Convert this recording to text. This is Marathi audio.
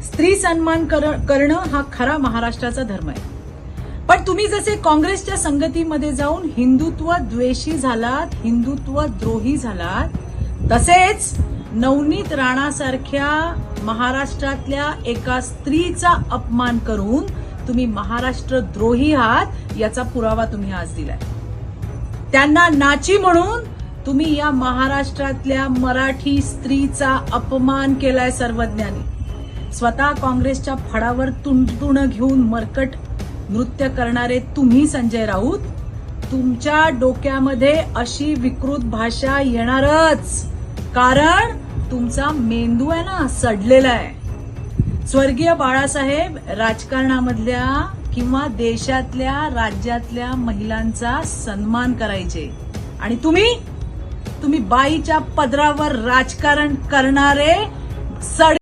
स्त्री सन्मान करणं हा खरा महाराष्ट्राचा धर्म आहे. पण तुम्ही जसे काँग्रेसच्या संगतीमध्ये जाऊन हिंदुत्व द्वेषी झालात, हिंदुत्व द्रोही झालात, तसेच नवनीत राणासारख्या महाराष्ट्रातल्या एका स्त्रीचा अपमान करून तुम्ही महाराष्ट्र द्रोही आहात याचा पुरावा तुम्ही आज दिलाय. त्यांना नाची म्हणून तुम्ही या महाराष्ट्रातल्या मराठी स्त्रीचा अपमान केलाय सर्वज्ञांनी. स्वतः काँग्रेसच्या फडावर तुणतुणं घेऊन मरकट नृत्य करणारे तुम्ही संजय राऊत, तुमच्या डोक्यामध्ये अशी विकृत भाषा येणारच, कारण तुमचा मेंदू आहे ना सडलेला आहे. स्वर्गीय बाळासाहेब राजकारणामधल्या किंवा देशातल्या राज्यातल्या महिलांचा सन्मान करायचे आणि तुम्ही बाईच्या पदरावर राजकारण करणारे